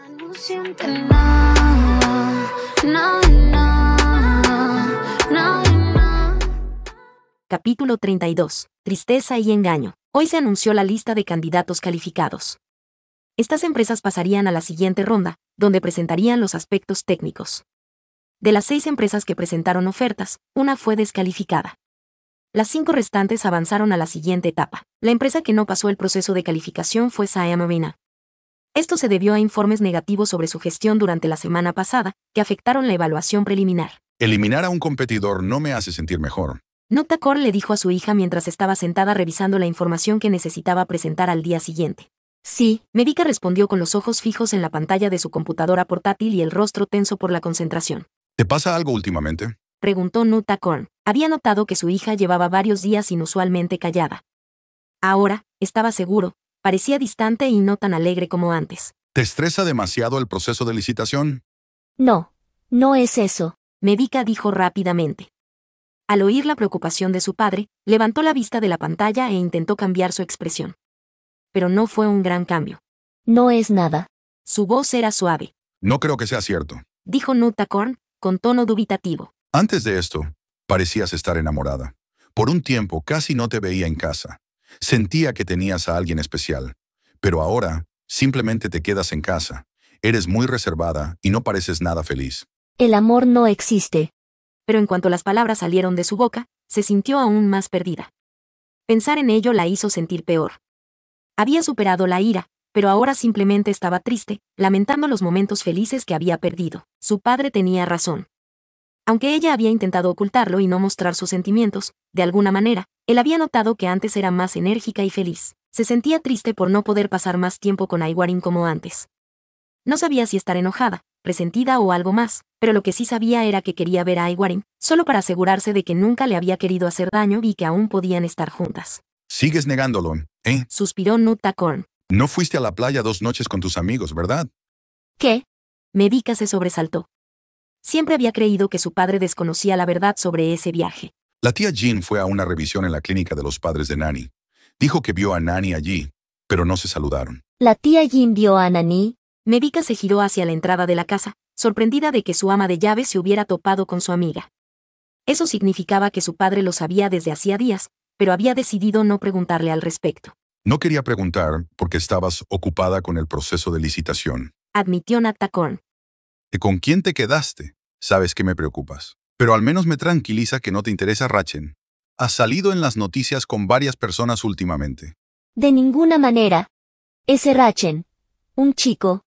No siente nada, nada, nada, nada. Capítulo 32. Tristeza y engaño. Hoy se anunció la lista de candidatos calificados. Estas empresas pasarían a la siguiente ronda, donde presentarían los aspectos técnicos. De las 6 empresas que presentaron ofertas, una fue descalificada. Las 5 restantes avanzaron a la siguiente etapa. La empresa que no pasó el proceso de calificación fue Saya Marina. Esto se debió a informes negativos sobre su gestión durante la semana pasada, que afectaron la evaluación preliminar. Eliminar a un competidor no me hace sentir mejor. Nutta Corn le dijo a su hija mientras estaba sentada revisando la información que necesitaba presentar al día siguiente. Sí, Médica respondió con los ojos fijos en la pantalla de su computadora portátil y el rostro tenso por la concentración. ¿Te pasa algo últimamente? Preguntó Nutta Corn. Había notado que su hija llevaba varios días inusualmente callada. Ahora, estaba seguro, parecía distante y no tan alegre como antes. ¿Te estresa demasiado el proceso de licitación? No, no es eso. Médica dijo rápidamente. Al oír la preocupación de su padre, levantó la vista de la pantalla e intentó cambiar su expresión. Pero no fue un gran cambio. No es nada. Su voz era suave. No creo que sea cierto. Dijo Nutta Corn, con tono dubitativo. Antes de esto, parecías estar enamorada. Por un tiempo casi no te veía en casa. Sentía que tenías a alguien especial. Pero ahora, simplemente te quedas en casa. Eres muy reservada y no pareces nada feliz. El amor no existe. Pero en cuanto las palabras salieron de su boca, se sintió aún más perdida. Pensar en ello la hizo sentir peor. Había superado la ira, pero ahora simplemente estaba triste, lamentando los momentos felices que había perdido. Su padre tenía razón. Aunque ella había intentado ocultarlo y no mostrar sus sentimientos, de alguna manera, él había notado que antes era más enérgica y feliz. Se sentía triste por no poder pasar más tiempo con Aiwarin como antes. No sabía si estar enojada, resentida o algo más, pero lo que sí sabía era que quería ver a Aiwarin, solo para asegurarse de que nunca le había querido hacer daño y que aún podían estar juntas. Sigues negándolo, ¿eh? Suspiró Nutta Corn. No fuiste a la playa 2 noches con tus amigos, ¿verdad? ¿Qué? Médica se sobresaltó. Siempre había creído que su padre desconocía la verdad sobre ese viaje. La tía Jean fue a una revisión en la clínica de los padres de Nani. Dijo que vio a Nani allí, pero no se saludaron. ¿La tía Jin vio a Nani? Médica se giró hacia la entrada de la casa, sorprendida de que su ama de llaves se hubiera topado con su amiga. Eso significaba que su padre lo sabía desde hacía días, pero había decidido no preguntarle al respecto. No quería preguntar porque estabas ocupada con el proceso de licitación. Admitió Nutta Corn. ¿Y con quién te quedaste? Sabes que me preocupas. Pero al menos me tranquiliza que no te interesa Rachen. Has salido en las noticias con varias personas últimamente. De ninguna manera. Ese Rachen, un chico,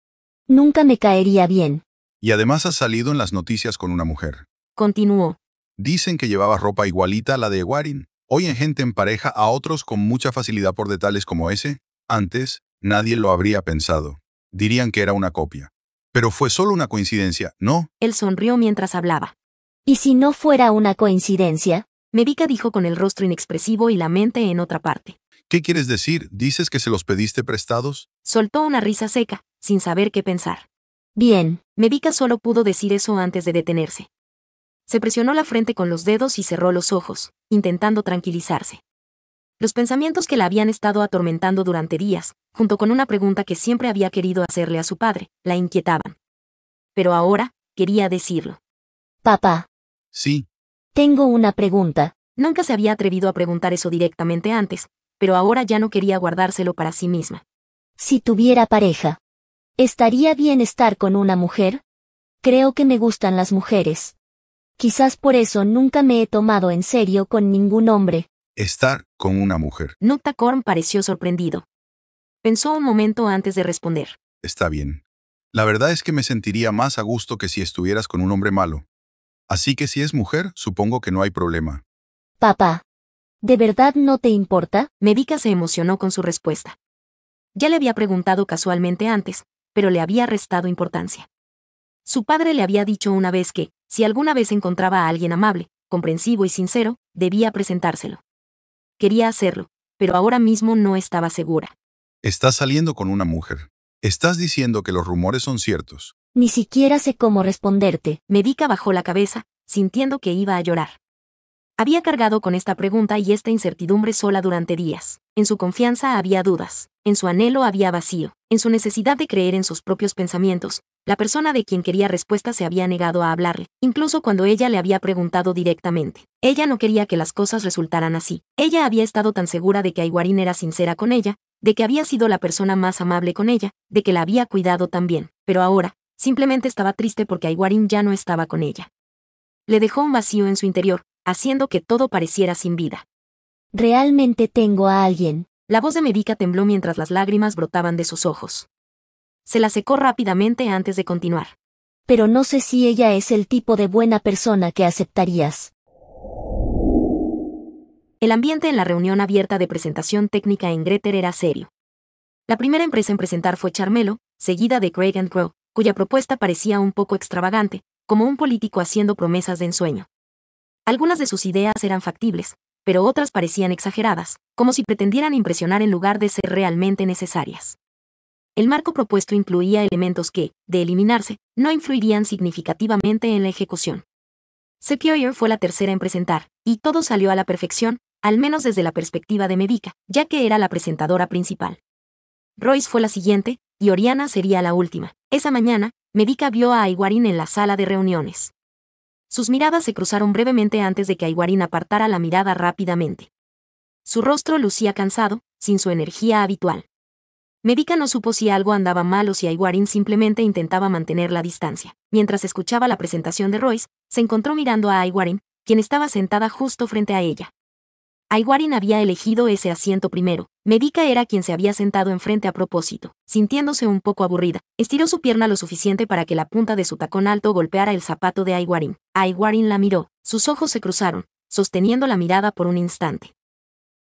nunca me caería bien. Y además has salido en las noticias con una mujer. Continuó. Dicen que llevaba ropa igualita a la de Warin. Hoy en gente en pareja a otros con mucha facilidad por detalles como ese. Antes, nadie lo habría pensado. Dirían que era una copia. Pero fue solo una coincidencia, ¿no? Él sonrió mientras hablaba. ¿Y si no fuera una coincidencia? Médica dijo con el rostro inexpresivo y la mente en otra parte. ¿Qué quieres decir? ¿Dices que se los pediste prestados? Soltó una risa seca, sin saber qué pensar. Bien. Médica solo pudo decir eso antes de detenerse. Se presionó la frente con los dedos y cerró los ojos, intentando tranquilizarse. Los pensamientos que la habían estado atormentando durante días, junto con una pregunta que siempre había querido hacerle a su padre, la inquietaban. Pero ahora, quería decirlo. Papá, Sí. tengo una pregunta. Nunca se había atrevido a preguntar eso directamente antes, pero ahora ya no quería guardárselo para sí misma. Si tuviera pareja, ¿estaría bien estar con una mujer? Creo que me gustan las mujeres. Quizás por eso nunca me he tomado en serio con ningún hombre. Estar con una mujer. Nutta Corn pareció sorprendido. Pensó un momento antes de responder. Está bien. La verdad es que me sentiría más a gusto que si estuvieras con un hombre malo. Así que si es mujer, supongo que no hay problema. Papá, ¿de verdad no te importa? Médica se emocionó con su respuesta. Ya le había preguntado casualmente antes, pero le había restado importancia. Su padre le había dicho una vez que, si alguna vez encontraba a alguien amable, comprensivo y sincero, debía presentárselo. Quería hacerlo, pero ahora mismo no estaba segura. Estás saliendo con una mujer. Estás diciendo que los rumores son ciertos. Ni siquiera sé cómo responderte. Médica bajó la cabeza, sintiendo que iba a llorar. Había cargado con esta pregunta y esta incertidumbre sola durante días. En su confianza había dudas, en su anhelo había vacío, en su necesidad de creer en sus propios pensamientos. La persona de quien quería respuesta se había negado a hablarle, incluso cuando ella le había preguntado directamente. Ella no quería que las cosas resultaran así. Ella había estado tan segura de que Aiwarin era sincera con ella, de que había sido la persona más amable con ella, de que la había cuidado tan bien, pero ahora, simplemente estaba triste porque Aiwarin ya no estaba con ella. Le dejó un vacío en su interior, haciendo que todo pareciera sin vida. Realmente tengo a alguien. La voz de Medika tembló mientras las lágrimas brotaban de sus ojos. Se la secó rápidamente antes de continuar. Pero no sé si ella es el tipo de buena persona que aceptarías. El ambiente en la reunión abierta de presentación técnica en Greater era serio. La primera empresa en presentar fue Charmelo, seguida de Craig & Crow, cuya propuesta parecía un poco extravagante, como un político haciendo promesas de ensueño. Algunas de sus ideas eran factibles, pero otras parecían exageradas, como si pretendieran impresionar en lugar de ser realmente necesarias. El marco propuesto incluía elementos que, de eliminarse, no influirían significativamente en la ejecución. Sequoia fue la tercera en presentar, y todo salió a la perfección, al menos desde la perspectiva de Medika, ya que era la presentadora principal. Royce fue la siguiente, y Oriana sería la última. Esa mañana, Medika vio a Aiwarin en la sala de reuniones. Sus miradas se cruzaron brevemente antes de que Aiwarin apartara la mirada rápidamente. Su rostro lucía cansado, sin su energía habitual. Medika no supo si algo andaba mal o si Aiwarin simplemente intentaba mantener la distancia. Mientras escuchaba la presentación de Royce, se encontró mirando a Aiwarin, quien estaba sentada justo frente a ella. Aiwarin había elegido ese asiento primero. Medika era quien se había sentado enfrente a propósito. Sintiéndose un poco aburrida, estiró su pierna lo suficiente para que la punta de su tacón alto golpeara el zapato de Aiwarin. Aiwarin la miró, sus ojos se cruzaron, sosteniendo la mirada por un instante.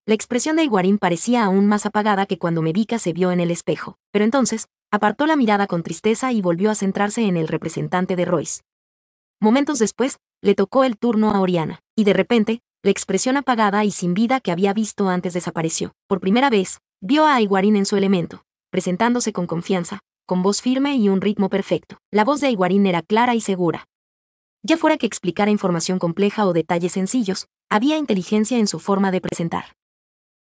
La expresión de Aiwarin parecía aún más apagada que cuando Medika se vio en el espejo, pero entonces, apartó la mirada con tristeza y volvió a centrarse en el representante de Royce. Momentos después, le tocó el turno a Oriana, y de repente, la expresión apagada y sin vida que había visto antes desapareció. Por primera vez, vio a Aiwarin en su elemento, presentándose con confianza, con voz firme y un ritmo perfecto. La voz de Aiwarin era clara y segura. Ya fuera que explicara información compleja o detalles sencillos, había inteligencia en su forma de presentar.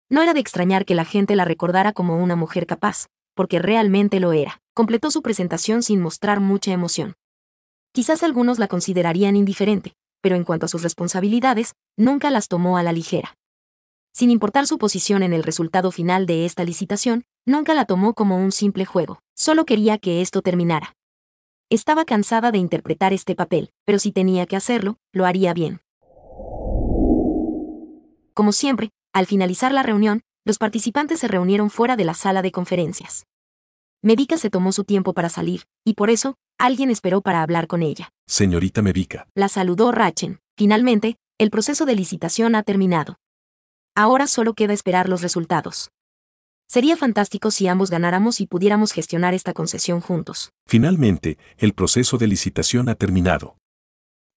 No era de extrañar que la gente la recordara como una mujer capaz, porque realmente lo era. Completó su presentación sin mostrar mucha emoción. Quizás algunos la considerarían indiferente, pero en cuanto a sus responsabilidades, nunca las tomó a la ligera. Sin importar su posición en el resultado final de esta licitación, nunca la tomó como un simple juego. Solo quería que esto terminara. Estaba cansada de interpretar este papel, pero si tenía que hacerlo, lo haría bien. Como siempre, al finalizar la reunión, los participantes se reunieron fuera de la sala de conferencias. Medika se tomó su tiempo para salir, y por eso, alguien esperó para hablar con ella. Señorita Medika. La saludó Rachen. Finalmente, el proceso de licitación ha terminado. Ahora solo queda esperar los resultados. Sería fantástico si ambos ganáramos y pudiéramos gestionar esta concesión juntos. Finalmente, el proceso de licitación ha terminado.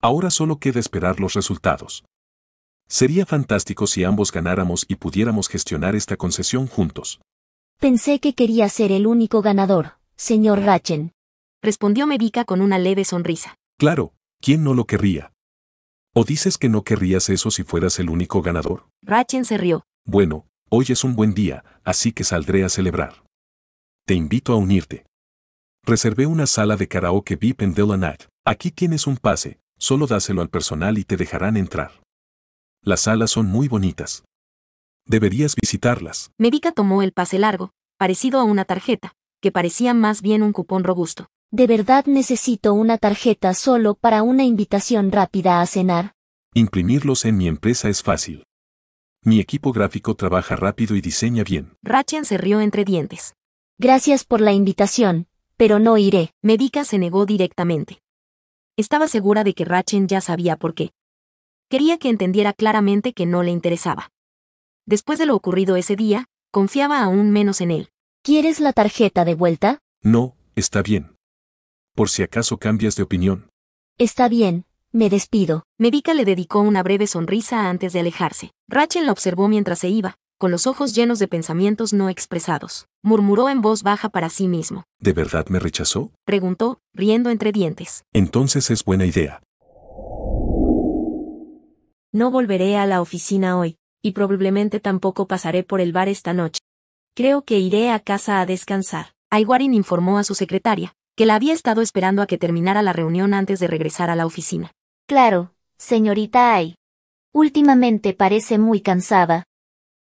Ahora solo queda esperar los resultados. Sería fantástico si ambos ganáramos y pudiéramos gestionar esta concesión juntos. Pensé que quería ser el único ganador, señor Rachen. Respondió Medika con una leve sonrisa. Claro, ¿quién no lo querría? ¿O dices que no querrías eso si fueras el único ganador? Rachen se rió. Bueno, hoy es un buen día, así que saldré a celebrar. Te invito a unirte. Reservé una sala de karaoke VIP en Delanach. Aquí tienes un pase, solo dáselo al personal y te dejarán entrar. Las salas son muy bonitas. Deberías visitarlas. Medika tomó el pase largo, parecido a una tarjeta, que parecía más bien un cupón robusto. ¿De verdad necesito una tarjeta solo para una invitación rápida a cenar? Imprimirlos en mi empresa es fácil. Mi equipo gráfico trabaja rápido y diseña bien. Rachen se rió entre dientes. Gracias por la invitación, pero no iré. Medika se negó directamente. Estaba segura de que Rachen ya sabía por qué. Quería que entendiera claramente que no le interesaba. Después de lo ocurrido ese día, confiaba aún menos en él. ¿Quieres la tarjeta de vuelta? No, está bien. Por si acaso cambias de opinión. Está bien, me despido. Medika le dedicó una breve sonrisa antes de alejarse. Rachen la observó mientras se iba, con los ojos llenos de pensamientos no expresados. Murmuró en voz baja para sí mismo. ¿De verdad me rechazó? Preguntó, riendo entre dientes. Entonces es buena idea. No volveré a la oficina hoy. Y probablemente tampoco pasaré por el bar esta noche. Creo que iré a casa a descansar. Aiwarin informó a su secretaria, que la había estado esperando a que terminara la reunión antes de regresar a la oficina. Claro, señorita Ai. Últimamente parece muy cansada.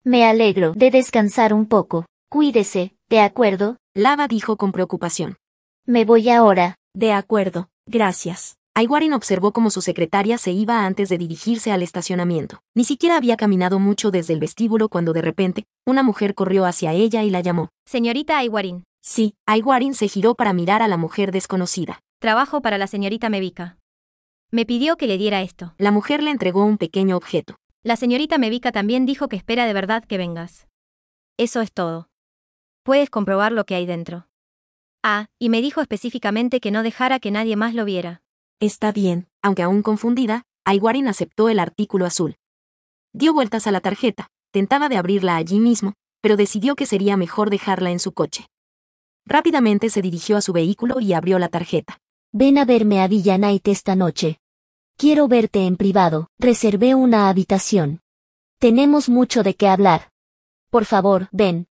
Me alegro de descansar un poco. Cuídese, ¿de acuerdo? Lava dijo con preocupación. Me voy ahora. De acuerdo, gracias. Aiwarin observó cómo su secretaria se iba antes de dirigirse al estacionamiento. Ni siquiera había caminado mucho desde el vestíbulo cuando de repente, una mujer corrió hacia ella y la llamó. Señorita Aiwarin, Sí, Aiwarin se giró para mirar a la mujer desconocida. trabajo para la señorita Mevika. Me pidió que le diera esto. La mujer le entregó un pequeño objeto. La señorita Mevika también dijo que espera de verdad que vengas. Eso es todo. Puedes comprobar lo que hay dentro. Ah, y me dijo específicamente que no dejara que nadie más lo viera. Está bien. Aunque aún confundida, Aiwarin aceptó el artículo azul. Dio vueltas a la tarjeta, tentaba de abrirla allí mismo, pero decidió que sería mejor dejarla en su coche. Rápidamente se dirigió a su vehículo y abrió la tarjeta. Ven a verme a Villa Night esta noche. Quiero verte en privado. Reservé una habitación. Tenemos mucho de qué hablar. Por favor, ven.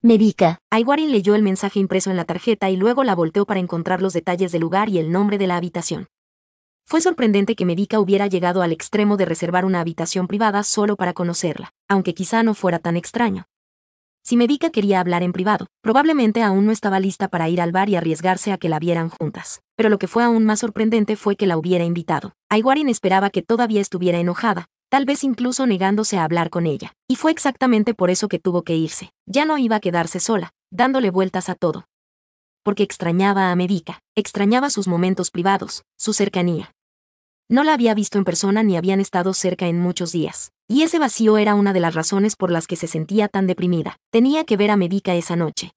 Mevika. Aiwarin leyó el mensaje impreso en la tarjeta y luego la volteó para encontrar los detalles del lugar y el nombre de la habitación. Fue sorprendente que Mevika hubiera llegado al extremo de reservar una habitación privada solo para conocerla, aunque quizá no fuera tan extraño. Si Mevika quería hablar en privado, probablemente aún no estaba lista para ir al bar y arriesgarse a que la vieran juntas. Pero lo que fue aún más sorprendente fue que la hubiera invitado. Aiwarin esperaba que todavía estuviera enojada, tal vez incluso negándose a hablar con ella. Y fue exactamente por eso que tuvo que irse. Ya no iba a quedarse sola, dándole vueltas a todo. Porque extrañaba a Mevika, extrañaba sus momentos privados, su cercanía. No la había visto en persona ni habían estado cerca en muchos días. Y ese vacío era una de las razones por las que se sentía tan deprimida. Tenía que ver a Mevika esa noche.